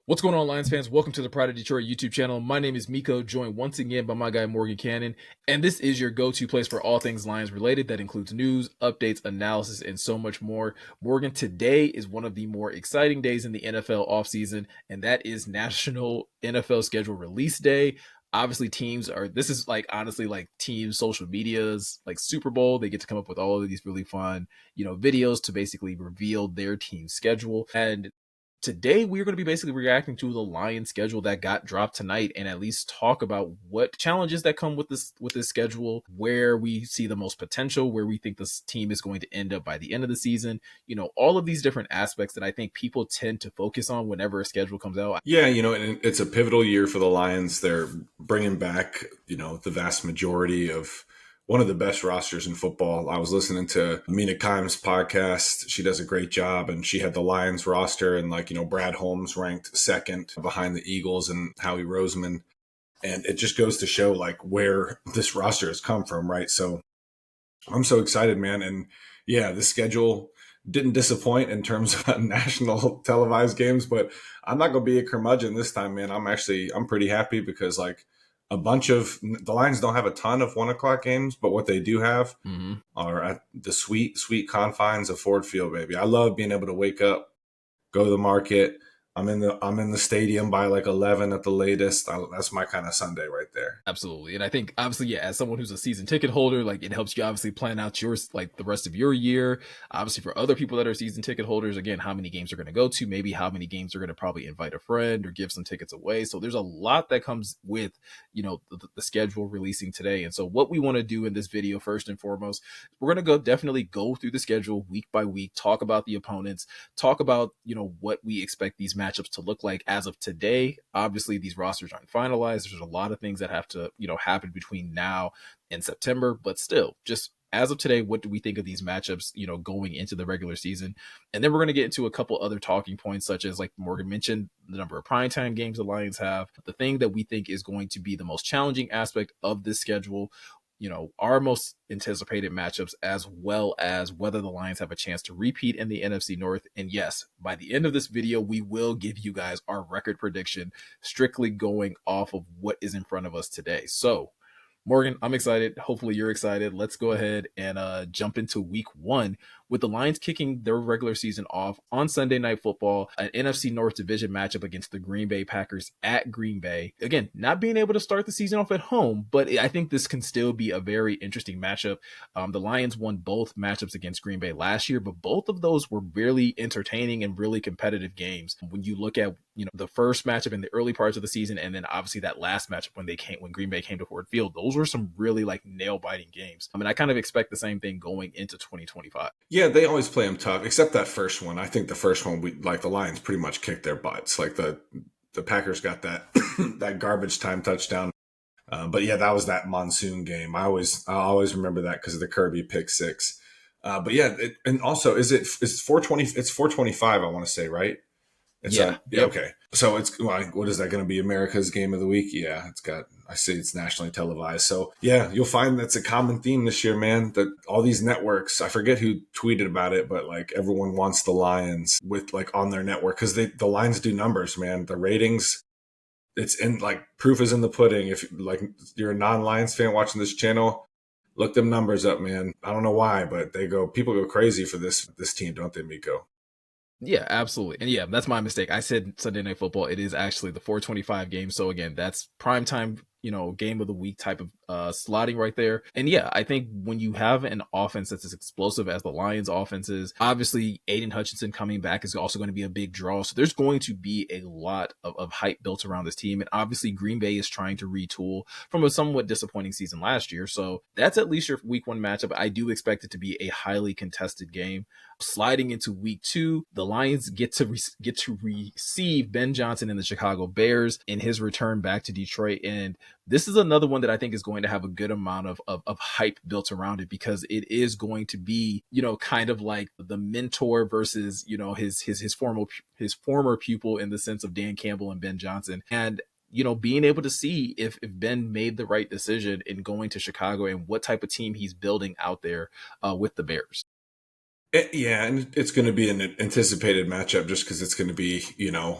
What's going on, Lions fans? Welcome to the Pride of Detroit YouTube channel. My name is Miko, joined once again by my guy Morgan Cannon, and this is your go-to place for all things Lions related. That includes news, updates, analysis, and so much more. Morgan, today is one of the more exciting days in the NFL offseason, and that is National NFL Schedule Release Day. Obviously, this is like honestly like team social media's like Super Bowl. They get to come up with all of these really fun, videos to basically reveal their team schedule. And today we're going to be basically reacting to the Lions schedule that got dropped tonight and at least talk about what challenges that come with this schedule, where we see the most potential, where we think this team is going to end up by the end of the season. All of these different aspects that I think people tend to focus on whenever a schedule comes out. Yeah, and it's a pivotal year for the Lions. They're bringing back, the vast majority of one of the best rosters in football. I was listening to Mina Kimes' podcast. She does a great job, and she had the Lions roster, and Brad Holmes ranked second behind the Eagles and Howie Roseman. And it just goes to show where this roster has come from, right? So I'm so excited, man. And yeah, the schedule didn't disappoint in terms of national televised games, but I'm not going to be a curmudgeon this time, man. I'm pretty happy because a bunch of the Lions don't have a ton of 1:00 games, but what they do have are at the sweet, sweet confines of Ford Field, baby. I love being able to wake up, go to the market. I'm in the stadium by 11 at the latest. That's my kind of Sunday right there. Absolutely. And I think obviously, yeah, as someone who's a season ticket holder, it helps you obviously plan out yours, the rest of your year. Obviously for other people that are season ticket holders, again, how many games are going to go to, maybe how many games are going to probably invite a friend or give some tickets away. So there's a lot that comes with, the schedule releasing today. And so what we want to do in this video, first and foremost, we're going to definitely go through the schedule week by week, talk about the opponents, talk about, what we expect these matchups to look like as of today. Obviously these rosters aren't finalized. There's a lot of things that have to, happen between now and September, but still, just as of today, what do we think of these matchups, going into the regular season? And then we're going to get into a couple other talking points, such as, like Morgan mentioned, the number of primetime games the Lions have, the thing that we think is going to be the most challenging aspect of this schedule, our most anticipated matchups, as well as whether the Lions have a chance to repeat in the NFC North. And yes, by the end of this video, we will give you guys our record prediction, strictly going off of what is in front of us today. So Morgan, I'm excited. Hopefully you're excited. Let's go ahead and jump into week one with the Lions kicking their regular season off on Sunday Night Football, an NFC North division matchup against the Green Bay Packers at Green Bay. Again, not being able to start the season off at home, but I think this can still be a very interesting matchup. The Lions won both matchups against Green Bay last year, but both of those were really entertaining and really competitive games. When you look at the first matchup in the early parts of the season, and then obviously that last matchup when Green Bay came to Ford Field, those were some really nail biting games. I mean, I kind of expect the same thing going into 2025. Yeah, they always play them tough, except that first one. I think the first one, the Lions pretty much kicked their butts. The Packers got that that garbage time touchdown. But yeah, that was that monsoon game. I always remember that because of the Kirby pick six. But yeah, and also it's 420. It's 425. I want to say, right? Yep. Okay. So it's what is that going to be? America's Game of the Week? Yeah, I see it's nationally televised. So yeah, you'll find that's a common theme this year, man. That all these networks, I forget who tweeted about it, but everyone wants the Lions with on their network because the Lions do numbers, man. The ratings, it's in proof is in the pudding. If you're a non-Lions fan watching this channel, look them numbers up, man. I don't know why, but people go crazy for this team, don't they, Miko? Yeah, absolutely. And yeah, that's my mistake. I said Sunday Night Football. It is actually the 425 game. So again, that's primetime, game of the week type of slotting right there. And yeah, I think when you have an offense that's as explosive as the Lions offense is, obviously Aiden Hutchinson coming back is also going to be a big draw. So there's going to be a lot of hype built around this team. And obviously Green Bay is trying to retool from a somewhat disappointing season last year. So that's at least your week one matchup. I do expect it to be a highly contested game. Sliding into week two, the Lions get to receive Ben Johnson and the Chicago Bears in his return back to Detroit. And this is another one that I think is going to have a good amount of hype built around it because it is going to be, kind of like the mentor versus, his former pupil in the sense of Dan Campbell and Ben Johnson. And being able to see if Ben made the right decision in going to Chicago and what type of team he's building out there with the Bears. Yeah, and it's going to be an anticipated matchup just because it's going to be,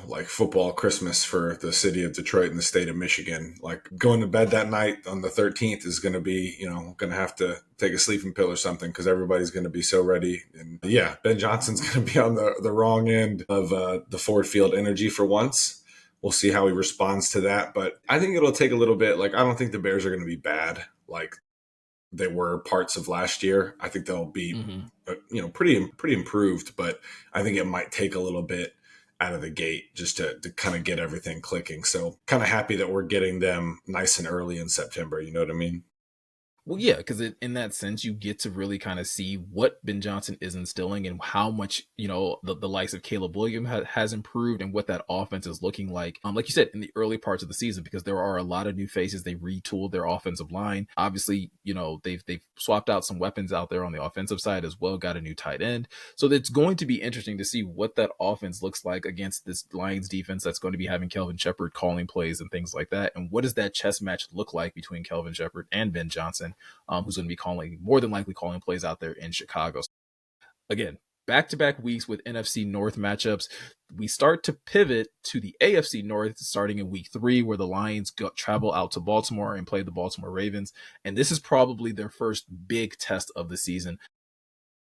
like football Christmas for the city of Detroit and the state of Michigan. Like going to bed that night on the 13th is going to be, going to have to take a sleeping pill or something because everybody's going to be so ready. And yeah, Ben Johnson's going to be on the wrong end of the Ford Field energy for once. We'll see how he responds to that. But I think it'll take a little bit. Like, I don't think the Bears are going to be bad. Like, they were parts of last year. I think they'll be, Mm-hmm. pretty improved, but I think it might take a little bit out of the gate just to kind of get everything clicking. So kind of happy that we're getting them nice and early in September. You know what I mean? Well, yeah, because in that sense, you get to really kind of see what Ben Johnson is instilling and how much, the likes of Caleb Williams has improved and what that offense is looking like you said, in the early parts of the season, because there are a lot of new faces. They retooled their offensive line. Obviously, they've swapped out some weapons out there on the offensive side as well, got a new tight end. So it's going to be interesting to see what that offense looks like against this Lions defense that's going to be having Kelvin Shepherd calling plays and things like that. And what does that chess match look like between Kelvin Shepherd and Ben Johnson? Who's going to be more than likely calling plays out there in Chicago. Again, back-to-back weeks with NFC North matchups. We start to pivot to the AFC North starting in week 3, where the Lions travel out to Baltimore and play the Baltimore Ravens. And this is probably their first big test of the season.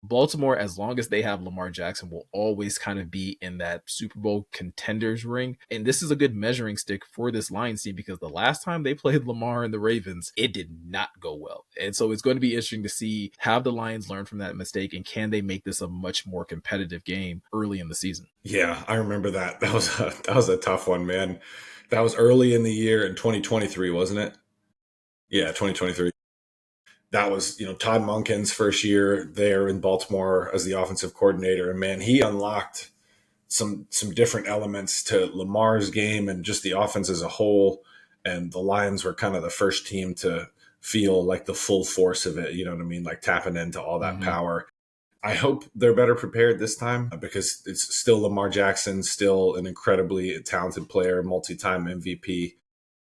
Baltimore, as long as they have Lamar Jackson, will always kind of be in that Super Bowl contenders ring. And this is a good measuring stick for this Lions team because the last time they played Lamar and the Ravens, it did not go well. And so it's going to be interesting to see, have the Lions learn from that mistake and can they make this a much more competitive game early in the season? Yeah, I remember that. That was a tough one, man. That was early in the year in 2023, wasn't it? Yeah, 2023. That was, Todd Monken's first year there in Baltimore as the offensive coordinator. And man, he unlocked some different elements to Lamar's game and just the offense as a whole. And the Lions were kind of the first team to feel like the full force of it. You know what I mean? Like tapping into all that Mm-hmm. power. I hope they're better prepared this time because it's still Lamar Jackson, still an incredibly talented player, multi-time MVP.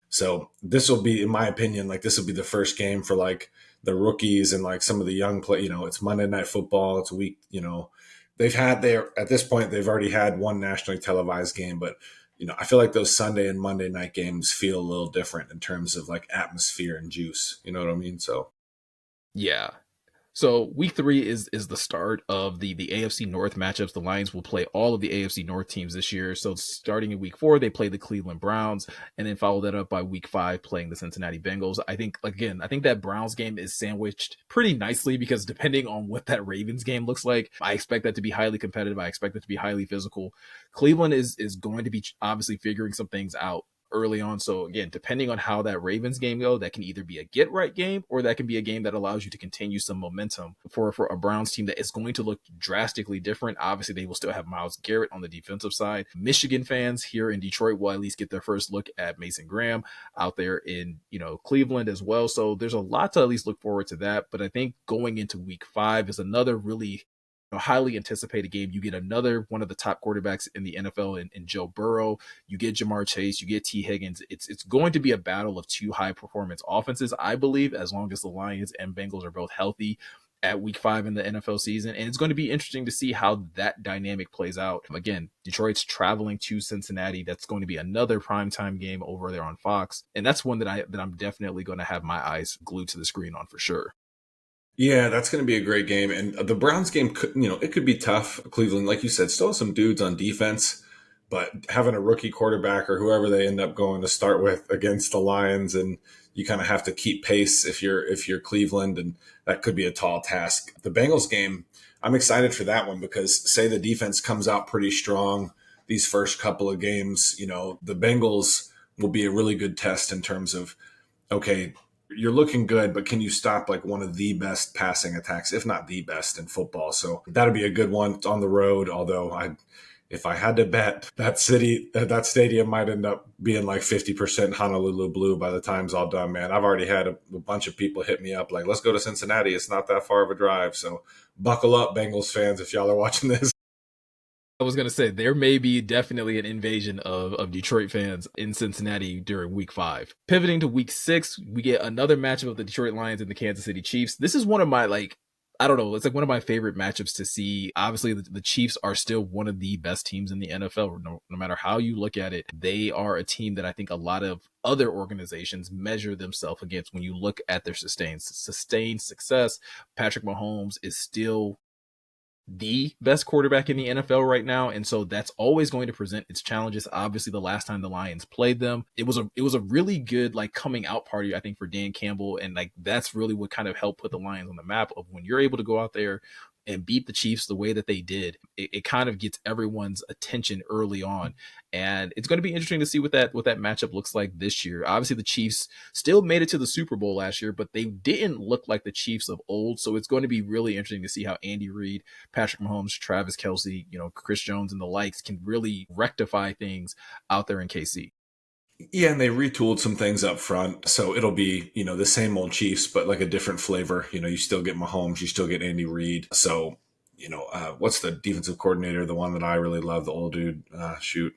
So this will be, in my opinion, like this will be the first game for like the rookies and like some of the young play. It's Monday Night Football. It's a week. They're at this point they've already had one nationally televised game, but I feel like those Sunday and Monday night games feel a little different in terms of like atmosphere and juice. You know what I mean? So Yeah. So week 3 is the start of the AFC North matchups. The Lions will play all of the AFC North teams this year. So starting in week 4, they play the Cleveland Browns and then follow that up by week 5 playing the Cincinnati Bengals. I think that Browns game is sandwiched pretty nicely because depending on what that Ravens game looks like, I expect that to be highly competitive. I expect it to be highly physical. Cleveland is going to be obviously figuring some things out early on. So again, depending on how that Ravens game go, that can either be a get right game or that can be a game that allows you to continue some momentum for a Browns team that is going to look drastically different. Obviously, they will still have Myles Garrett on the defensive side. Michigan fans here in Detroit will at least get their first look at Mason Graham out there in, Cleveland as well. So there's a lot to at least look forward to that. But I think going into week 5 is another really highly anticipated game. You get another one of the top quarterbacks in the NFL in Joe Burrow. You get Jamar Chase. You get T. Higgins. It's going to be a battle of two high performance offenses, I believe, as long as the Lions and Bengals are both healthy at week 5 in the NFL season. And it's going to be interesting to see how that dynamic plays out. Again, Detroit's traveling to Cincinnati. That's going to be another primetime game over there on Fox. And that's one that I'm definitely going to have my eyes glued to the screen on for sure. yeah, that's going to be a great game. And the Browns game could, it could be tough. Cleveland, like you said, still have some dudes on defense, but having a rookie quarterback or whoever they end up going to start with against the Lions, and you kind of have to keep pace if you're Cleveland, and that could be a tall task. The Bengals game, I'm excited for that one because say the defense comes out pretty strong these first couple of games, the Bengals will be a really good test in terms of okay, you're looking good, but can you stop like one of the best passing attacks, if not the best in football? So that'll be a good one. It's on the road, although if I had to bet, that stadium might end up being like 50% Honolulu blue by the time's all done, man. I've already had a bunch of people hit me up like, let's go to Cincinnati. It's not that far of a drive. So buckle up, Bengals fans, if y'all are watching this. I was going to say there may be definitely an invasion of Detroit fans in Cincinnati during week 5. Pivoting to week 6, we get another matchup of the Detroit Lions and the Kansas City Chiefs. This is one of my I don't know. It's like one of my favorite matchups to see. Obviously, the Chiefs are still one of the best teams in the NFL. No matter how you look at it, they are a team that I think a lot of other organizations measure themselves against when you look at their sustained success. Patrick Mahomes is still the best quarterback in the NFL right now, and so that's always going to present its challenges. Obviously, the last time the Lions played them, it was a really good like coming out party, I think, for Dan Campbell, and like that's really what kind of helped put the Lions on the map. Of when you're able to go out there and beat the Chiefs the way that they did, it kind of gets everyone's attention early on, and it's going to be interesting to see what that matchup looks like this year. Obviously, the Chiefs still made it to the Super Bowl last year, but they didn't look like the Chiefs of old, so it's going to be really interesting to see how Andy Reid, Patrick Mahomes, Travis Kelce, Chris Jones, and the likes can really rectify things out there in KC. Yeah, and they retooled some things up front. So it'll be, the same old Chiefs, but like a different flavor. You still get Mahomes, you still get Andy Reid. So, what's the defensive coordinator, the one that I really love, the old dude? Shoot.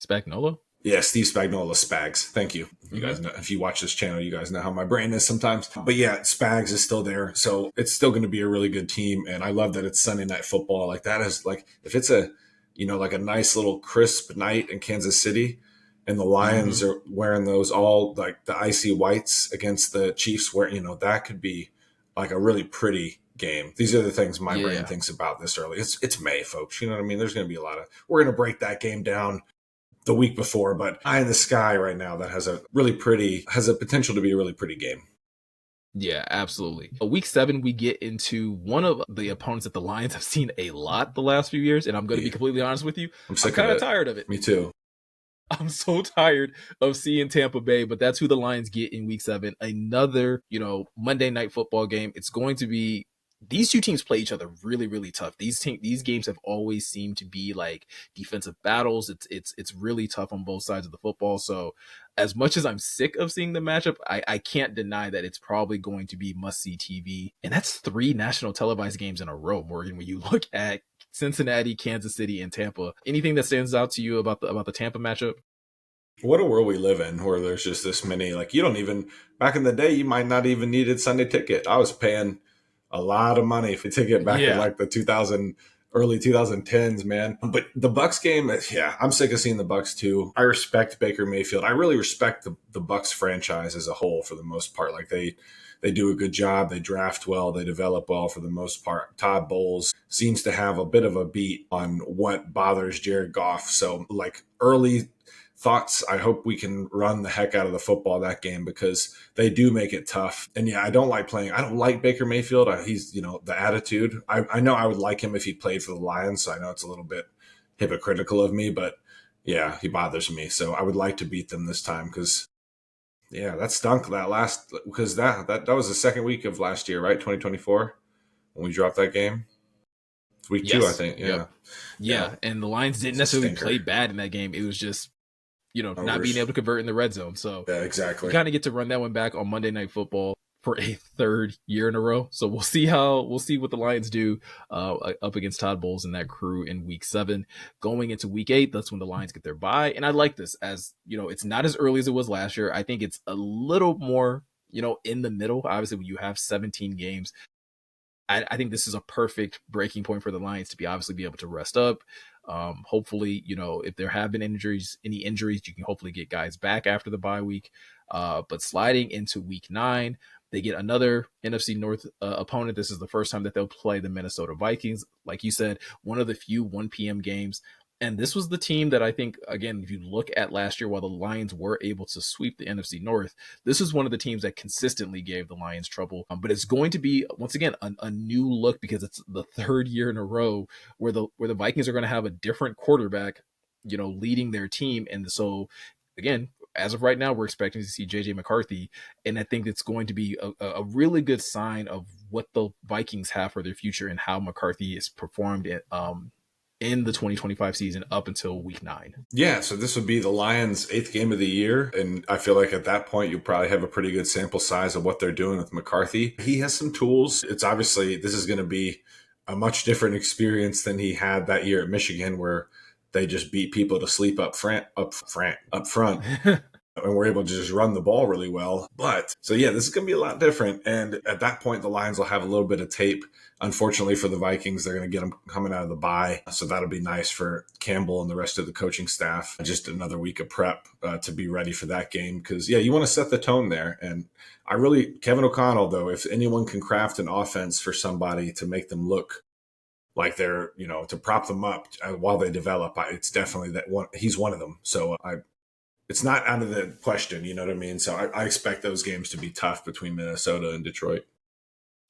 Spagnuolo? Yeah, Steve Spagnuolo, Spags. Thank you. You guys know, if you watch this channel, you guys know how my brain is sometimes. But yeah, Spags is still there. So it's still going to be a really good team. And I love that it's Sunday Night Football. Like that is like, if it's like a nice little crisp night in Kansas City and the Lions are wearing those all like the icy whites against the Chiefs where, that could be like a really pretty game. These are the things my brain thinks about this early. It's May, folks. You know what I mean? There's going to be we're going to break that game down the week before, but eye in the sky right now that has a potential to be a really pretty game. Yeah, absolutely. Week 7, we get into one of the opponents that the Lions have seen a lot the last few years, and I'm going to be completely honest with you. I'm kind of tired of it. Me too. I'm so tired of seeing Tampa Bay, but that's who the Lions get in week 7. Another, Monday Night Football game. It's going to be, these two teams play each other really, really tough. These games have always seemed to be like defensive battles. It's really tough on both sides of the football. So as much as I'm sick of seeing the matchup, I can't deny that it's probably going to be must-see TV. And that's 3 national televised games in a row, Morgan, when you look at Cincinnati, Kansas City, and Tampa. Anything that stands out to you about the Tampa matchup? What a world we live in where there's just this many, like you don't even, back in the day, you might not even needed Sunday ticket. I was paying a lot of money for ticket back in like the early 2010s, man. But the Bucks game, I'm sick of seeing the Bucks too. I respect Baker Mayfield. I really respect the Bucks franchise as a whole for the most part. Like they do a good job. They draft well. They develop well for the most part. Todd Bowles seems to have a bit of a beat on what bothers Jared Goff. So like early thoughts, I hope we can run the heck out of the football that game because they do make it tough. And yeah, I don't like Baker Mayfield. He's, the attitude. I know I would like him if he played for the Lions. So I know it's a little bit hypocritical of me, but yeah, he bothers me. So I would like to beat them this time because that stunk because that was the second week of last year, right? 2024 when we dropped that game. It's week 2, I think. Yeah. Yeah. And the Lions didn't necessarily play bad in that game. It was just, not being able to convert in the red zone. So yeah, exactly. We kind of get to run that one back on Monday Night Football for a 3rd year in a row. So we'll see what the Lions do up against Todd Bowles and that crew in week 7. Going into week 8, that's when the Lions get their bye. And I like this as, it's not as early as it was last year. I think it's a little more, in the middle. Obviously, when you have 17 games, I think this is a perfect breaking point for the Lions to be able to rest up. Hopefully, if there have been any injuries, you can hopefully get guys back after the bye week. But sliding into week 9, they get another NFC North opponent. This is the first time that they'll play the Minnesota Vikings. Like you said, one of the few 1 p.m. games. And this was the team that I think, again, if you look at last year, while the Lions were able to sweep the NFC North, this is one of the teams that consistently gave the Lions trouble. But it's going to be, once again, a new look because it's the 3rd year in a row where the Vikings are going to have a different quarterback, leading their team. And so, again, as of right now, we're expecting to see J.J. McCarthy. And I think it's going to be a really good sign of what the Vikings have for their future and how McCarthy is performed in the 2025 season up until week 9. Yeah, so this would be the Lions' 8th game of the year. And I feel like at that point, you probably have a pretty good sample size of what they're doing with McCarthy. He has some tools. It's obviously, this is going to be a much different experience than he had that year at Michigan where they just beat people to sleep up front. and we're able to just run the ball really well. But so yeah, this is going to be a lot different. And at that point, the Lions will have a little bit of tape. Unfortunately for the Vikings, they're going to get them coming out of the bye. So that'll be nice for Campbell and the rest of the coaching staff. Just another week of prep to be ready for that game. Because yeah, you want to set the tone there. And Kevin O'Connell, though, if anyone can craft an offense for somebody to make them look like they're, to prop them up while they develop, it's definitely that one. He's one of them. So it's not out of the question, you know what I mean? So I expect those games to be tough between Minnesota and Detroit.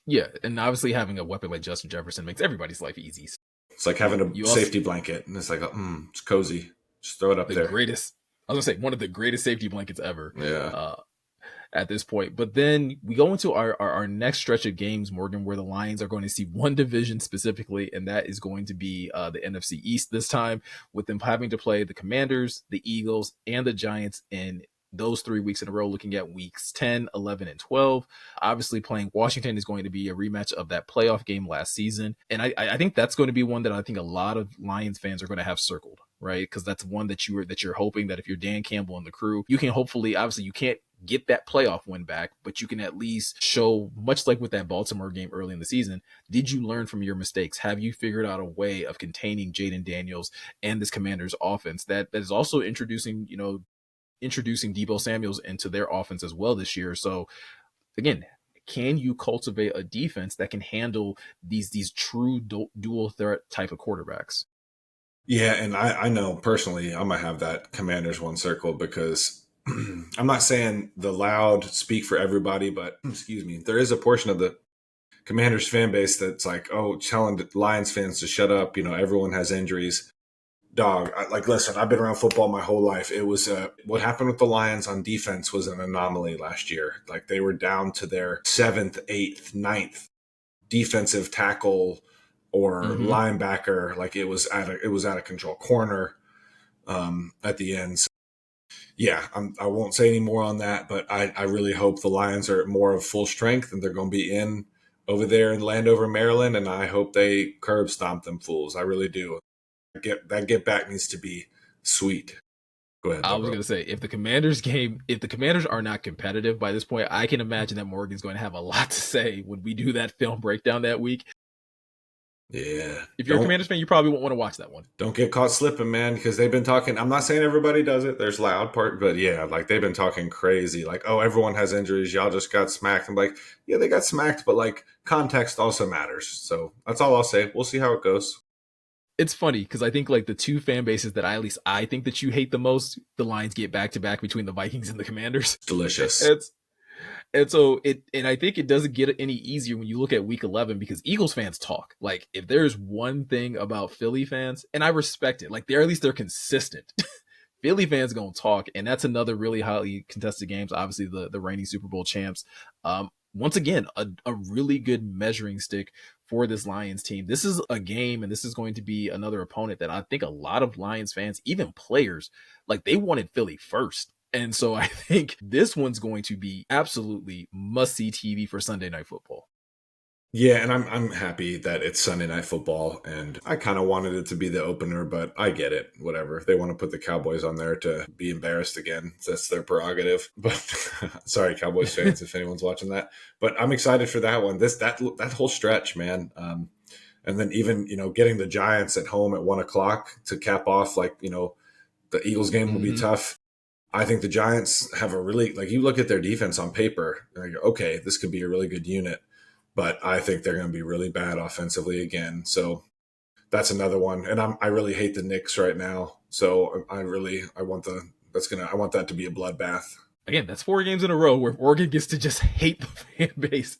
Yeah, and obviously having a weapon like Justin Jefferson makes everybody's life easy. It's like having a safety blanket, and it's like, it's cozy. Just throw it up there. I was going to say, one of the greatest safety blankets ever. Yeah. At this point. But then we go into our next stretch of games, Morgan, where the Lions are going to see one division specifically, and that is going to be the NFC East this time, with them having to play the Commanders, the Eagles, and the Giants in those 3 weeks in a row, looking at weeks 10, 11, and 12. Obviously, playing Washington is going to be a rematch of that playoff game last season. And I think that's going to be one that I think a lot of Lions fans are going to have circled, right? Because that's one that you're hoping that if you're Dan Campbell and the crew, you can hopefully, obviously you can't get that playoff win back, but you can at least show, much like with that Baltimore game early in the season, did you learn from your mistakes? Have you figured out a way of containing Jaden Daniels and this Commanders offense that is also introducing Deebo Samuels into their offense as well this year? So again, can you cultivate a defense that can handle these true dual threat type of quarterbacks? Yeah, and I know personally I'm going to have that Commanders one circle because I'm not saying the loud speak for everybody, but excuse me, there is a portion of the Commanders fan base that's like, telling Lions fans to shut up. Everyone has injuries. Dog, listen, I've been around football my whole life. It was what happened with the Lions on defense was an anomaly last year. Like they were down to their 7th, 8th, 9th defensive tackle or linebacker. Like it was out of control. Corner at the end. So, yeah, I won't say any more on that, but I really hope the Lions are more of full strength and they're going to be in over there in Landover, Maryland, and I hope they curb stomp them fools. I really do. Get back needs to be sweet. Go ahead. I was going to say, if the Commanders are not competitive by this point, I can imagine that Morgan's going to have a lot to say when we do that film breakdown that week. Yeah. If you're a Commanders fan, you probably won't want to watch that one. Don't get caught slipping, man, because they've been talking. I'm not saying everybody does it. There's loud part, but yeah, like they've been talking crazy. Like, everyone has injuries. Y'all just got smacked. I'm like, yeah, they got smacked, but like context also matters. So that's all I'll say. We'll see how it goes. It's funny because I think like the two fan bases that I think that you hate the most, the Lions get back to back between the Vikings and the Commanders. Delicious. And I think it doesn't get any easier when you look at week 11 because Eagles fans talk. Like if there's one thing about Philly fans, and I respect it, like at least they're consistent. Philly fans gonna talk, and that's another really highly contested games. Obviously, the reigning Super Bowl champs. Once again, a really good measuring stick for this Lions team. This is a game, and this is going to be another opponent that I think a lot of Lions fans, even players, like they wanted Philly first. And so I think this one's going to be absolutely must-see TV for Sunday Night Football. Yeah, and I'm happy that it's Sunday Night Football, and I kind of wanted it to be the opener, but I get it. Whatever. If they want to put the Cowboys on there to be embarrassed again, that's their prerogative. But sorry, Cowboys fans, if anyone's watching that. But I'm excited for that one. That whole stretch, man. And then even getting the Giants at home at 1:00 to cap off, the Eagles game will be tough. I think the Giants have a really you look at their defense on paper, and you go, okay, this could be a really good unit. But I think they're going to be really bad offensively again. So that's another one. And I really hate the Knicks right now. So I want that to be a bloodbath. Again, that's 4 games in a row where Oregon gets to just hate the fan base.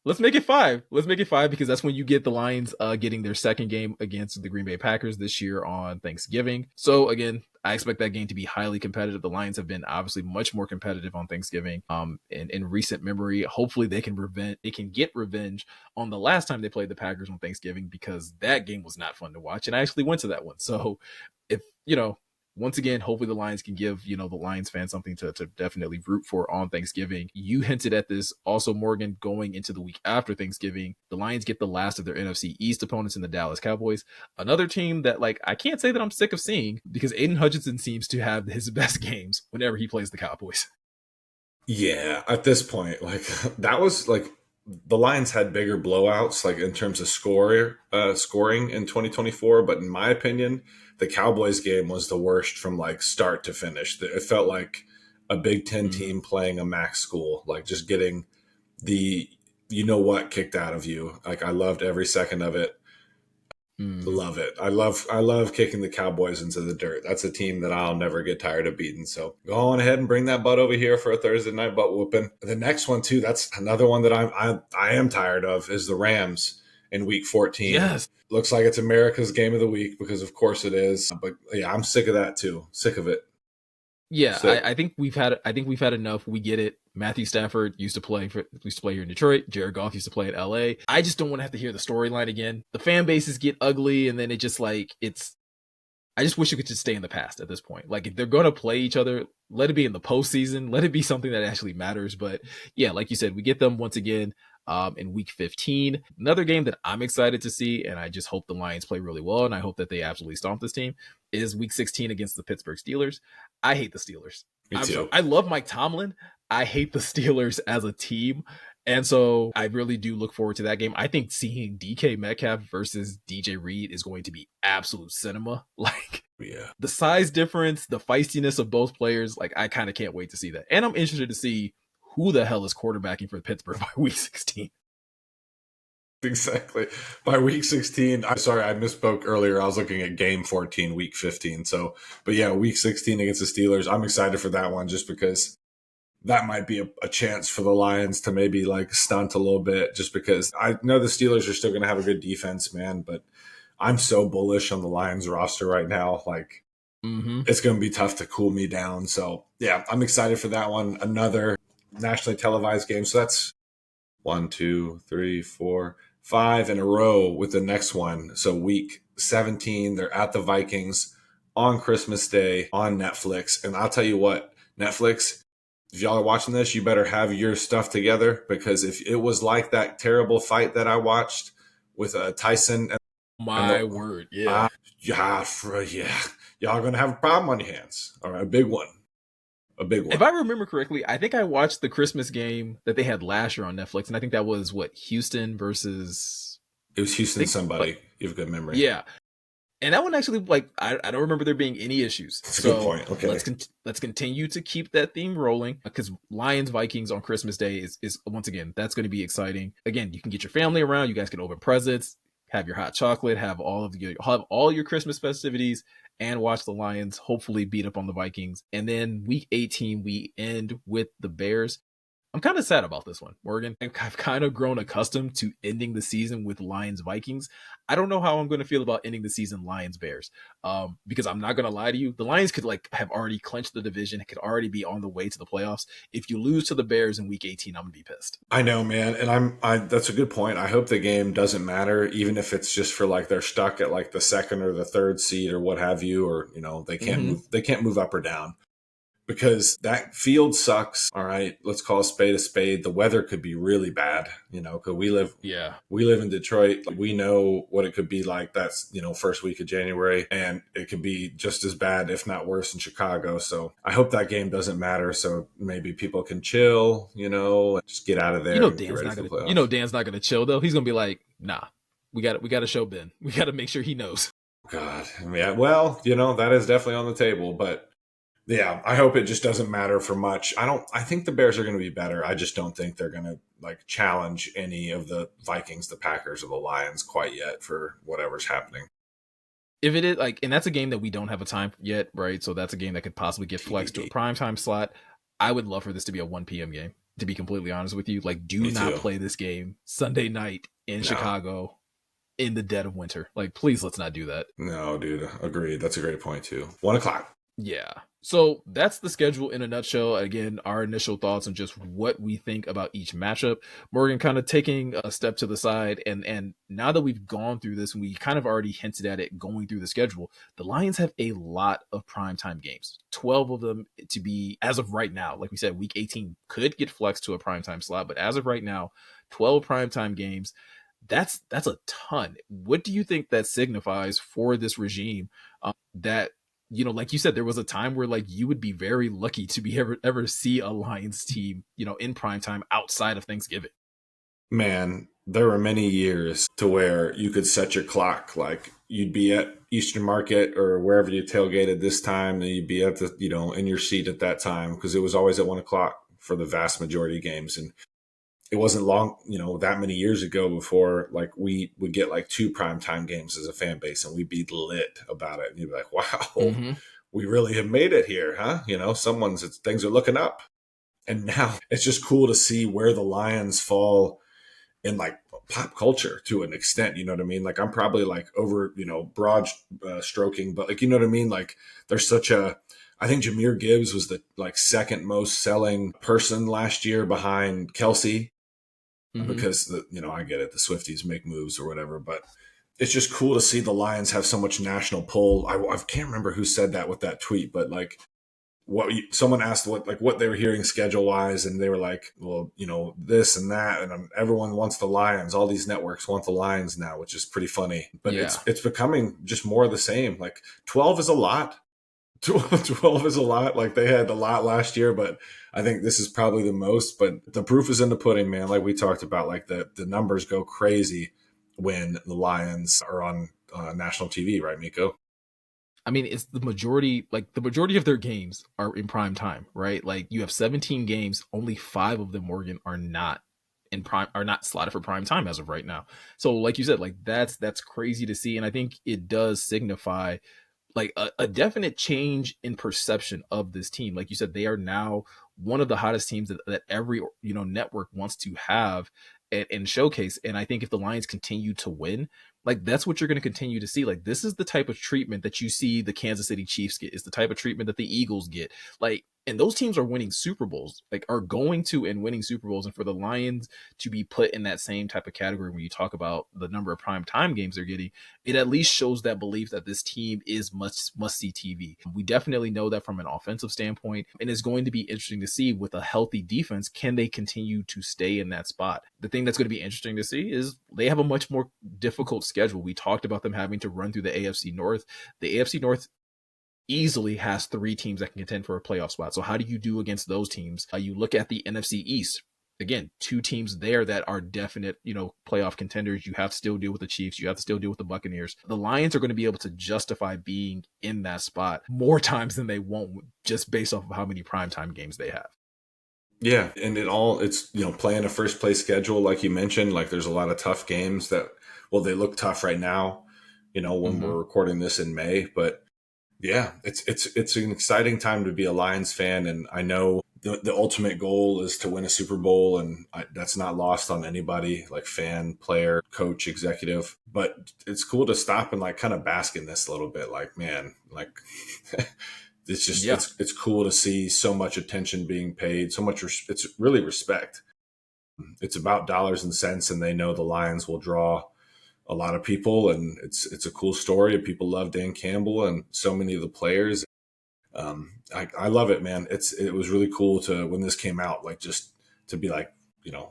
Let's make it 5. Let's make it 5 because that's when you get the Lions getting their second game against the Green Bay Packers this year on Thanksgiving. So again, I expect that game to be highly competitive. The Lions have been obviously much more competitive on Thanksgiving in recent memory. Hopefully they can get revenge on the last time they played the Packers on Thanksgiving because that game was not fun to watch. And I actually went to that one. So if once again, hopefully the Lions can give, the Lions fans something to definitely root for on Thanksgiving. You hinted at this also, Morgan, going into the week after Thanksgiving, the Lions get the last of their NFC East opponents in the Dallas Cowboys. Another team that, like, I can't say that I'm sick of seeing, because Aiden Hutchinson seems to have his best games whenever he plays the Cowboys. Yeah, at this point, like that was like the Lions had bigger blowouts, like in terms of scoring in 2024. But in my opinion, the Cowboys game was the worst from like start to finish. It felt like a Big Ten team playing a MAC school, like just getting the kicked out of you. Like I loved every second of it. Love it. I love kicking the Cowboys into the dirt. That's a team that I'll never get tired of beating. So go on ahead and bring that butt over here for a Thursday night butt whooping. The next one too, that's another one that I am tired of, is the Rams in week 14. Yes. Looks like it's America's game of the week, because of course it is. But yeah, I'm sick of that too. Sick of it. Yeah, I think we've had enough. We get it. Matthew Stafford used to play here in Detroit. Jared Goff used to play in LA. I just don't want to have to hear the storyline again. The fan bases get ugly, and then it just like I just wish it could just stay in the past at this point. Like, if they're gonna play each other, let it be in the postseason. Let it be something that actually matters. But yeah, like you said, we get them once again in week 15. Another game that I'm excited to see, and I just hope the Lions play really well, and I hope that they absolutely stomp this team, is week 16 against the Pittsburgh Steelers. I hate the Steelers. Me too. I love Mike Tomlin. I hate the Steelers as a team. And so I really do look forward to that game. I think seeing DK Metcalf versus DJ Reed is going to be absolute cinema. Like, yeah, the size difference, the feistiness of both players, like, I kind of can't wait to see that. And I'm interested to see who the hell is quarterbacking for Pittsburgh by week 16. Exactly. By week 16, I'm sorry, I misspoke earlier. I was looking at game 14, week 15. So, but yeah, week 16 against the Steelers. I'm excited for that one, just because that might be a chance for the Lions to maybe like stunt a little bit, just because I know the Steelers are still going to have a good defense, man, but I'm so bullish on the Lions roster right now. Like, it's going to be tough to cool me down. So yeah, I'm excited for that one. Another nationally televised game. So that's 1, 2, 3, 4, 5 in a row with the next one. So week 17, they're at the Vikings on Christmas Day on Netflix. And I'll tell you what, Netflix, if y'all are watching this, you better have your stuff together, because if it was like that terrible fight that I watched with Tyson and word, yeah. Yeah, y'all are going to have a problem on your hands. All right, a big one. If I remember correctly, I think I watched the Christmas game that they had last year on Netflix, and I think that was Houston versus. It was Houston somebody. You have a good memory. Yeah, and that one actually, like, I don't remember there being any issues. That's a good point. Okay, let's continue to keep that theme rolling, because Lions Vikings on Christmas Day is once again, that's going to be exciting. Again, you can get your family around. You guys can open presents, have your hot chocolate, have all your Christmas festivities, and watch the Lions hopefully beat up on the Vikings. And then week 18, we end with the Bears. I'm kind of sad about this one, Morgan. I've kind of grown accustomed to ending the season with Lions Vikings. I don't know how I'm going to feel about ending the season Lions Bears, because I'm not going to lie to you. The Lions could have already clinched the division. It could already be on the way to the playoffs. If you lose to the Bears in week 18, I'm going to be pissed. I know, man. And that's a good point. I hope the game doesn't matter, even if it's just for like they're stuck at like the second or the third seed or what have you, or, they can't move up or down. Because that field sucks. All right, let's call a spade a spade. The weather could be really bad, because we live in Detroit. We know what it could be like. That's, first week of January, and it could be just as bad, if not worse, in Chicago. So I hope that game doesn't matter. So maybe people can chill, just get out of there. Dan's not gonna chill though. He's gonna be like, nah, we got to show Ben. We got to make sure he knows. God, yeah. Well, that is definitely on the table, but. Yeah, I hope it just doesn't matter for much. I think the Bears are going to be better. I just don't think they're going to challenge any of the Vikings, the Packers, or the Lions quite yet for whatever's happening. If it is and that's a game that we don't have a time yet, right? So that's a game that could possibly get flexed to a primetime slot. I would love for this to be a 1 p.m. game, to be completely honest with you. Do not play this game Sunday night in Chicago in the dead of winter. Please, let's not do that. No, dude, agreed. That's a great point too. 1 o'clock. Yeah. So that's the schedule in a nutshell. Again, our initial thoughts on just what we think about each matchup. Morgan, kind of taking a step to the side, and now that we've gone through this, and we kind of already hinted at it going through the schedule, the Lions have a lot of primetime games. 12 of them to be, as of right now. Like we said, week 18 could get flexed to a primetime slot, but as of right now, 12 primetime games. That's a ton. What do you think that signifies for this regime? That, like you said, there was a time where like you would be very lucky to be ever see a Lions team, in prime time outside of Thanksgiving. Man, there were many years to where you could set your clock. Like you'd be at Eastern Market or wherever you tailgated this time, and you'd be at the, in your seat at that time because it was always at 1 o'clock for the vast majority of games. And it wasn't long, that many years ago before like we would get like 2 primetime games as a fan base and we'd be lit about it. And you'd be like, wow, Mm-hmm. we really have made it here, huh? Things are looking up. And now it's just cool to see where the Lions fall in like pop culture to an extent. You know what I mean? Like I'm probably like over, broad stroking, but like, you know what I mean? Like there's I think Jameer Gibbs was the like second most selling person last year behind Kelsey Mm-hmm. because I get it, the Swifties make moves or whatever, but it's just cool to see the Lions have so much national pull. I can't remember who said that with that tweet, but like someone asked what they were hearing schedule wise, and they were like, well, this and that, and everyone wants the Lions. All these networks want the Lions now, which is pretty funny. But Yeah. it's becoming just more of the same. Like 12 is a lot. 12 is a lot. Like they had a lot last year, but I think this is probably the most. But the proof is in the pudding, man. Like we talked about, like the numbers go crazy when the Lions are on national TV, right, Miko? I mean, it's the majority of their games are in prime time, right? Like you have 17 games, only 5 of them, Morgan, are not slotted for prime time as of right now. So like you said, like that's crazy to see. And I think it does signify like a definite change in perception of this team. Like you said, they are now one of the hottest teams that every network wants to have and showcase. And I think if the Lions continue to win, like that's what you're going to continue to see. Like this is the type of treatment that you see the Kansas City Chiefs get. Is the type of treatment that the Eagles get. Like, and those teams are winning Super Bowls, like are going to and winning Super Bowls. And for the Lions to be put in that same type of category when you talk about the number of prime time games they're getting, it at least shows that belief that this team is must see TV. We definitely know that from an offensive standpoint, and it's going to be interesting to see with a healthy defense, can they continue to stay in that spot? The thing that's going to be interesting to see is they have a much more difficult schedule. We talked about them having to run through the AFC North. The AFC North easily has 3 teams that can contend for a playoff spot. So how do you do against those teams? You look at the NFC East. Again, 2 teams there that are definite, playoff contenders. You have to still deal with the Chiefs. You have to still deal with the Buccaneers. The Lions are going to be able to justify being in that spot more times than they won't, just based off of how many primetime games they have. Yeah, and it's playing a first place schedule like you mentioned. Like there's a lot of tough games that, well, they look tough right now. When Mm-hmm. we're recording this in May, but yeah, it's an exciting time to be a Lions fan, and I know the ultimate goal is to win a Super Bowl, and that's not lost on anybody, like fan, player, coach, executive. But it's cool to stop and like kind of bask in this a little bit. Like, man, like it's just Yeah. it's cool to see so much attention being paid, so much. It's really respect. It's about dollars and cents, and they know the Lions will draw a lot of people, and it's a cool story. People love Dan Campbell and so many of the players. I love it, man. It was really cool to when this came out, like just to be like,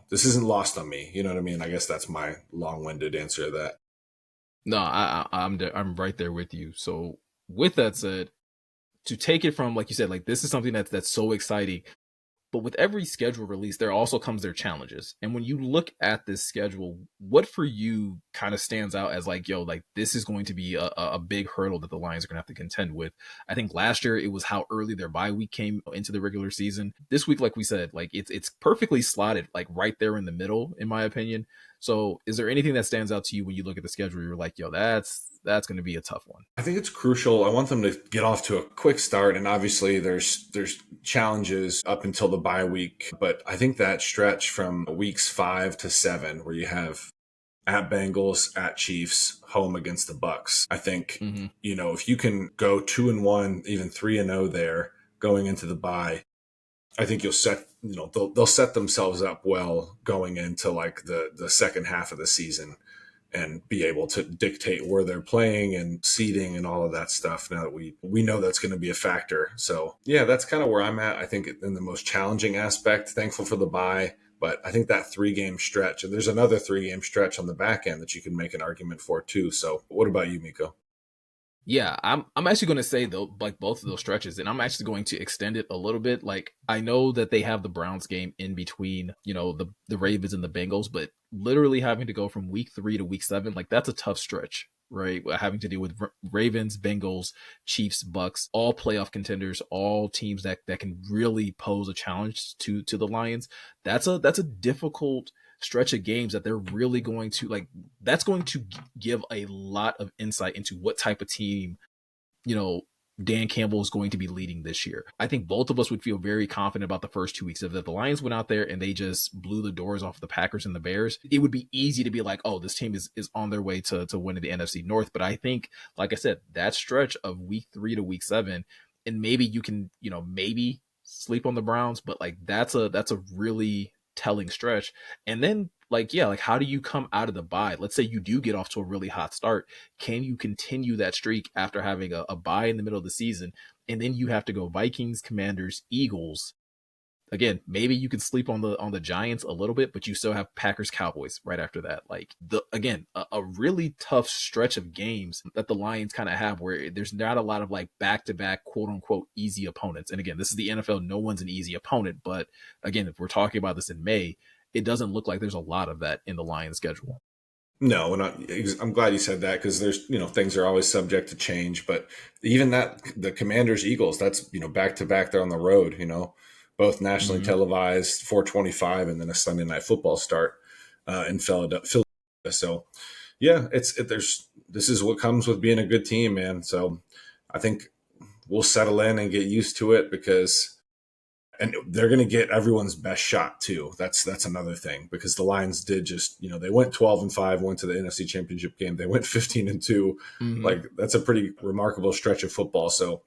this isn't lost on me. You know what I mean? I guess that's my long-winded answer to that. No, I'm right there with you. So with that said, to take it from like you said, like this is something that's so exciting. But with every schedule release, there also comes their challenges. And when you look at this schedule, what for you kind of stands out as like, yo, like this is going to be a big hurdle that the Lions are going to have to contend with? I think last year it was how early their bye week came into the regular season. This week, like we said, like it's perfectly slotted, like right there in the middle, in my opinion. So is there anything that stands out to you when you look at the schedule? You're like, yo, that's going to be a tough one. I think it's crucial. I want them to get off to a quick start, and obviously there's challenges up until the bye week. But I think that stretch from weeks 5 to 7, where you have at Bengals, at Chiefs, home against the Bucks. I think Mm-hmm. if you can go 2-1, even 3-0 there, going into the bye. I think they'll set themselves up well going into like the second half of the season and be able to dictate where they're playing and seeding and all of that stuff. Now that we know that's going to be a factor. So yeah, that's kind of where I'm at. I think in the most challenging aspect, thankful for the bye, but I think that 3-game stretch, and there's another 3-game stretch on the back end that you can make an argument for too. So what about you, Miko? Yeah, I'm actually going to say though, like both of those stretches, and I'm actually going to extend it a little bit. Like I know that they have the Browns game in between, the Ravens and the Bengals, but literally having to go from week 3 to week 7, like that's a tough stretch, right? Having to deal with Ravens, Bengals, Chiefs, Bucks, all playoff contenders, all teams that can really pose a challenge to the Lions. That's a difficult stretch of games that they're really going to like. That's going to give a lot of insight into what type of team, Dan Campbell is going to be leading this year. I think both of us would feel very confident about the first 2 weeks. If the Lions went out there and they just blew the doors off the Packers and the Bears, it would be easy to be like, oh, this team is on their way to winning the NFC North. But I think, like I said, that stretch of week 3 to week 7, and maybe you can, maybe sleep on the Browns, but like that's a really telling stretch. And then like how do you come out of the bye? Let's say you do get off to a really hot start. Can you continue that streak after having a bye in the middle of the season? And then you have to go Vikings, Commanders, Eagles. Again, maybe you can sleep on the Giants a little bit, but you still have Packers, Cowboys right after that. Like a really tough stretch of games that the Lions kind of have, where there's not a lot of like back-to-back quote unquote easy opponents. And again, this is the NFL. No one's an easy opponent. But again, if we're talking about this in May, it doesn't look like there's a lot of that in the Lions schedule. No, I'm glad you said that, because there's, things are always subject to change. But even that, the Commanders, Eagles, that's, back to back, they're on the road, both nationally televised, 4:25, and then a Sunday night football start in Philadelphia. So yeah, this is what comes with being a good team, man. So I think we'll settle in and get used to it, and they're going to get everyone's best shot too. That's another thing, because the Lions did just, they went 12-5, went to the NFC Championship game. They went 15-2. Like that's a pretty remarkable stretch of football. So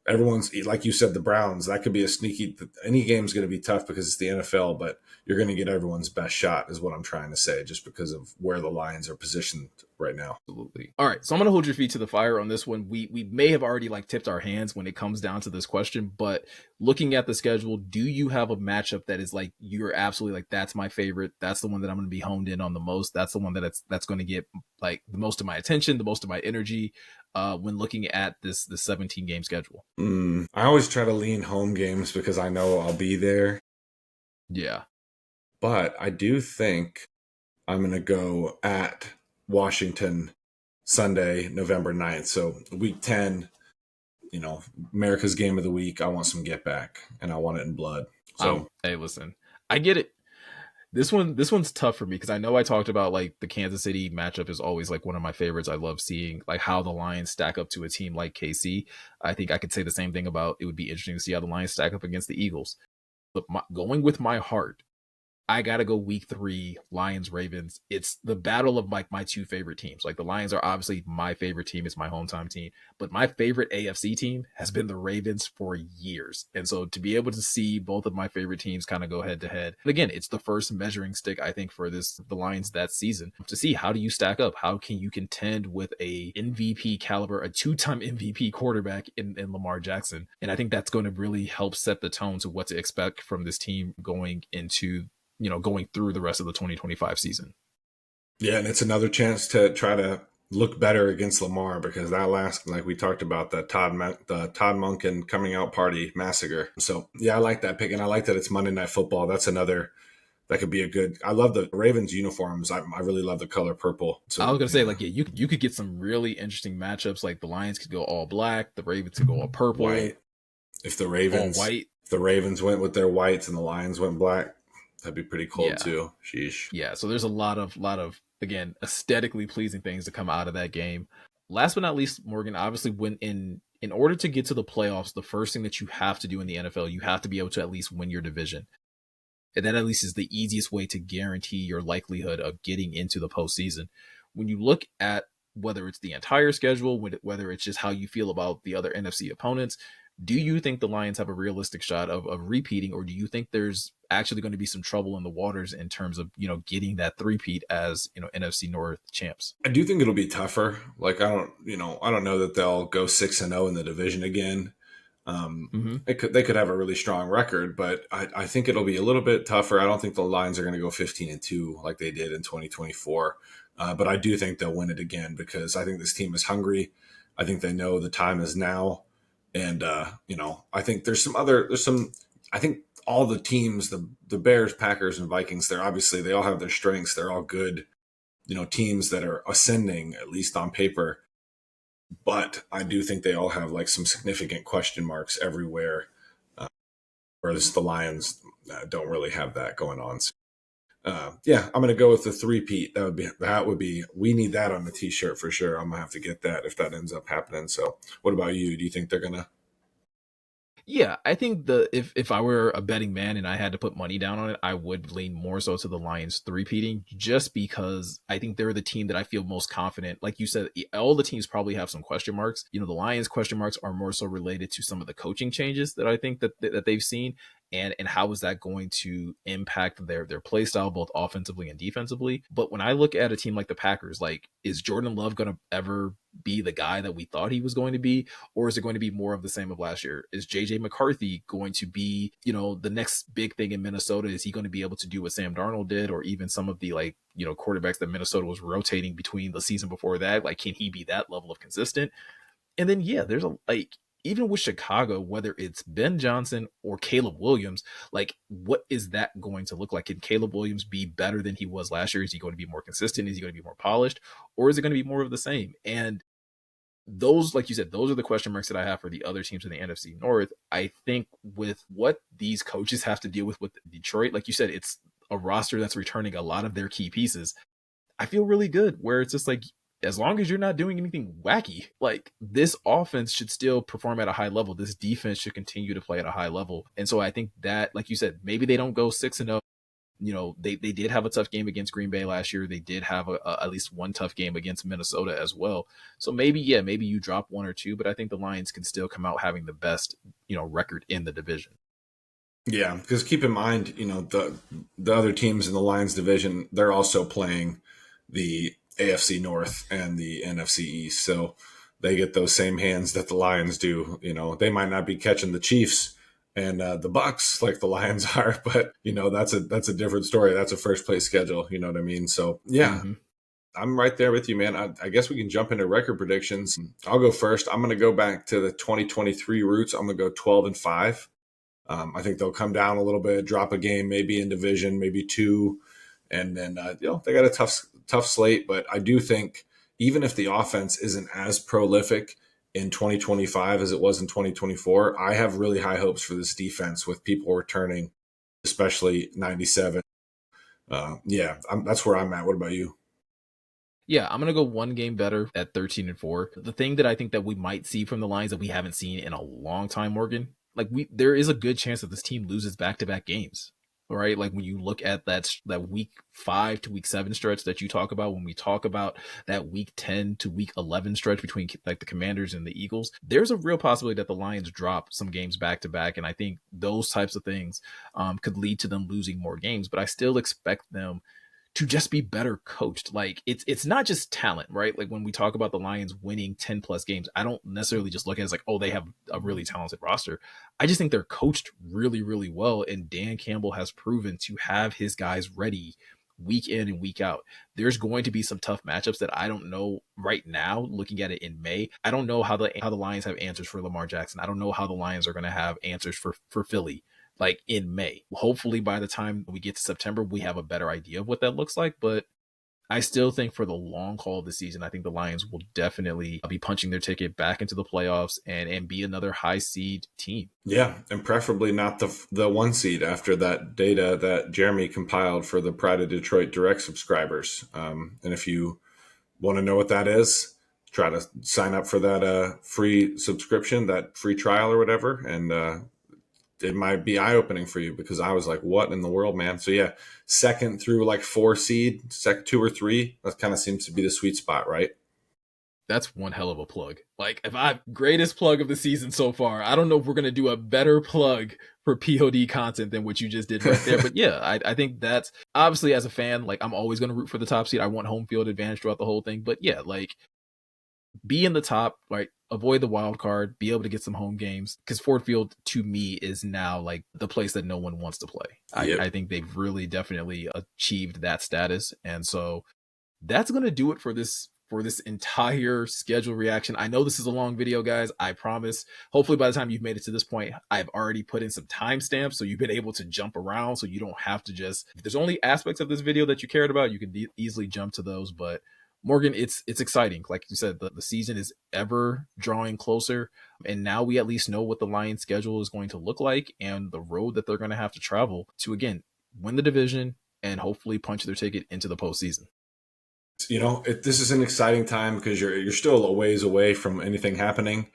everyone's, like you said, the Browns, that could be a sneaky, any game's going to be tough because it's the NFL, but you're going to get everyone's best shot is what I'm trying to say, just because of where the Lions are positioned right now. Absolutely. All right. So I'm going to hold your feet to the fire on this one. We may have already like tipped our hands when it comes down to this question, but looking at the schedule, do you have a matchup that is like, you're absolutely like, that's my favorite. That's the one that I'm going to be honed in on the most. That's the one that's going to get like the most of my attention, the most of my energy when looking at the 17 game schedule. I always try to lean home games because I know I'll be there. Yeah. But I do think I'm going to go at Washington Sunday, November 9th. So week 10, America's game of the week. I want some get back, and I want it in blood. So hey, listen, I get it. This one's tough for me because I know I talked about like the Kansas City matchup is always like one of my favorites. I love seeing like how the Lions stack up to a team like KC. I think I could say the same thing about, it would be interesting to see how the Lions stack up against the Eagles. But going with my heart, I got to go week 3, Lions, Ravens. It's the battle of like my 2 favorite teams. Like the Lions are obviously my favorite team. It's my hometown team, but my favorite AFC team has been the Ravens for years. And so to be able to see both of my favorite teams kind of go head to head. And again, it's the first measuring stick, I think, for the Lions that season, to see how do you stack up? How can you contend with a MVP caliber, a 2-time MVP quarterback in Lamar Jackson? And I think that's going to really help set the tone to what to expect from this team going into going through the rest of the 2025 season. Yeah, and it's another chance to try to look better against Lamar, because that last, like we talked about, the Todd Monken coming out party massacre. So yeah, I like that pick, and I like that it's Monday Night Football. That's another that could be a good. I love the Ravens uniforms. I really love the color purple. So I was gonna say, like, yeah, you could get some really interesting matchups. Like the Lions could go all black, the Ravens could go all purple, white. If the Ravens went with their whites and the Lions went black, that'd be pretty cool too. Sheesh. Yeah, so there's a lot of again, aesthetically pleasing things to come out of that game. Last but not least, Morgan, obviously in order to get to the playoffs, the first thing that you have to do in the NFL, you have to be able to at least win your division. And that at least is the easiest way to guarantee your likelihood of getting into the postseason. When you look at whether it's the entire schedule, whether it's just how you feel about the other NFC opponents, Do you think the Lions have a realistic shot of repeating, or do you think there's actually going to be some trouble in the waters in terms of, getting that three-peat as, NFC North champs? I do think it'll be tougher. Like I don't know that they'll go 6-0 in the division again. Mm-hmm. They could have a really strong record, but I think it'll be a little bit tougher. I don't think the Lions are going to go 15-2 like they did in 2024. But I do think they'll win it again because I think this team is hungry. I think they know the time is now, and I think I think all the teams, the Bears, Packers, and Vikings, they all have their strengths. They're all good, teams that are ascending at least on paper. But I do think they all have like some significant question marks everywhere, whereas the Lions don't really have that going on. So, yeah, I'm going to go with the three-peat. That would be we need that on the t-shirt for sure. I'm gonna have to get that if that ends up happening. So, what about you? Do you think they're gonna? Yeah, I think if I were a betting man and I had to put money down on it, I would lean more so to the Lions three-peating, just because I think they're the team that I feel most confident. Like you said, all the teams probably have some question marks. The Lions question marks are more so related to some of the coaching changes that I think that they've seen, and how is that going to impact their play style both offensively and defensively. But when I look at a team like the Packers, like, is Jordan Love going to ever be the guy that we thought he was going to be, or is it going to be more of the same of last year? Is JJ McCarthy going to be, the next big thing in Minnesota? Is he going to be able to do what Sam Darnold did, or even some of the, like, quarterbacks that Minnesota was rotating between the season before that? Like, can he be that level of consistent? And then, yeah, there's even with Chicago, whether it's Ben Johnson or Caleb Williams, like, what is that going to look like? Can Caleb Williams be better than he was last year? Is he going to be more consistent? Is he going to be more polished? Or is it going to be more of the same? And those, like you said, those are the question marks that I have for the other teams in the NFC North. I think with what these coaches have to deal with Detroit, like you said, it's a roster that's returning a lot of their key pieces. I feel really good where it's just like, as long as you're not doing anything wacky, like, this offense should still perform at a high level. This defense should continue to play at a high level. And so I think that, like you said, maybe they don't go 6-0. They did have a tough game against Green Bay last year. They did have at least one tough game against Minnesota as well. So maybe you drop one or two, but I think the Lions can still come out having the best, record in the division. Yeah, because keep in mind, the other teams in the Lions division, they're also playing the AFC North and the NFC East, so they get those same hands that the Lions do. They might not be catching the Chiefs and the Bucks like the Lions are, but that's a different story. That's a first place schedule. You know what I mean? So yeah, Mm-hmm. I'm right there with you, man. I guess we can jump into record predictions. I'll go first. I'm going to go back to the 2023 roots. I'm going to go 12-5. I think they'll come down a little bit, drop a game, maybe in division, maybe two, and then they got a tough slate. But I do think even if the offense isn't as prolific in 2025 as it was in 2024, I have really high hopes for this defense with people returning, especially 97. That's where I'm at. What about you? Yeah, I'm gonna go one game better at 13-4. The thing that I think that we might see from the Lions that we haven't seen in a long time, Morgan, like, there is a good chance that this team loses back-to-back games. All right, like, when you look at that week 5 to week 7 stretch that you talk about, when we talk about that week 10 to week 11 stretch between, like, the Commanders and the Eagles, there's a real possibility that the Lions drop some games back to back, and I think those types of things could lead to them losing more games. But I still expect them to just be better coached. Like, it's not just talent, right? Like, when we talk about the Lions winning 10 plus games, I don't necessarily just look at it as like, oh, they have a really talented roster. I just think they're coached really, really well. And Dan Campbell has proven to have his guys ready week in and week out. There's going to be some tough matchups that I don't know right now, looking at it in May. I don't know how the Lions have answers for Lamar Jackson. I don't know how the Lions are going to have answers for Philly, like, in May. Hopefully by the time we get to September, we have a better idea of what that looks like. But I still think for the long haul of the season, I think the Lions will definitely be punching their ticket back into the playoffs and be another high seed team. Yeah, and preferably not the one seed after that data that Jeremy compiled for the Pride of Detroit Direct subscribers. And if you want to know what that is, try to sign up for that free subscription, that free trial or whatever, and it might be eye-opening for you, because I was like, what in the world, man? So yeah, second through like 4 seed, second 2 or 3, that kind of seems to be the sweet spot, right? That's one hell of a plug. Like, if I greatest plug of the season so far, I don't know if we're gonna do a better plug for POD content than what you just did right there. But yeah, I think that's obviously, as a fan, like, I'm always gonna root for the top seed. I want home field advantage throughout the whole thing. But yeah, like, be in the top, right? Avoid the wild card, be able to get some home games. Because Ford Field, to me, is now like the place that no one wants to play. Yep. I think they've really definitely achieved that status. And so that's gonna do it for this entire schedule reaction. I know this is a long video, guys. I promise. Hopefully by the time you've made it to this point, I've already put in some timestamps so you've been able to jump around, so you don't have to just, if there's only aspects of this video that you cared about, you can easily jump to those. But Morgan, it's exciting. Like you said, the season is ever drawing closer, and now we at least know what the Lions schedule is going to look like and the road that they're going to have to travel to, again, win the division and hopefully punch their ticket into the postseason. You know, this is an exciting time because you're still a ways away from anything happening,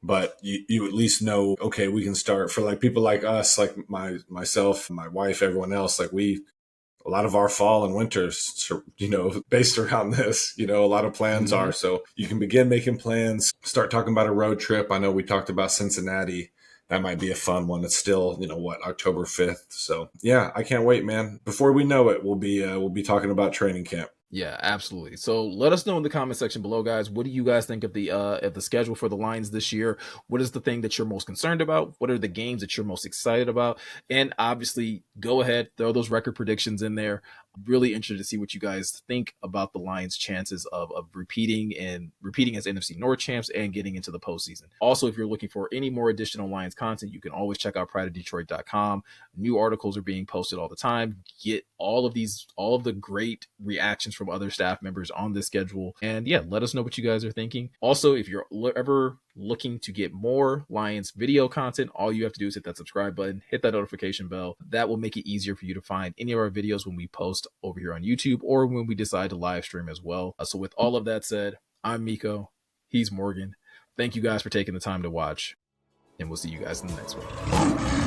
but you at least know, okay, we can start. For like people like us, like myself, my wife, everyone else, like a lot of our fall and winters, you know, based around this, you know, a lot of plans are. So you can begin making plans, start talking about a road trip. I know we talked about Cincinnati. That might be a fun one. It's still, you know, what, October 5th. So yeah, I can't wait, man. Before we know it, we'll be talking about training camp. Yeah, absolutely. So let us know in the comment section below, guys. What do you guys think of the schedule for the Lions this year? What is the thing that you're most concerned about? What are the games that you're most excited about? And obviously, go ahead, throw those record predictions in there. I'm really interested to see what you guys think about the Lions' chances of repeating as NFC North champs and getting into the postseason. Also, if you're looking for any more additional Lions content, you can always check out prideofdetroit.com. New articles are being posted all the time. Get all of the great reactions from other staff members on this schedule. And yeah, let us know what you guys are thinking. Also, if you're ever looking to get more Lions video content, all you have to do is hit that subscribe button, hit that notification bell. That will make it easier for you to find any of our videos when we post over here on YouTube or when we decide to live stream as well. So with all of that said, I'm Miko. He's Morgan. Thank you guys for taking the time to watch, and we'll see you guys in the next one.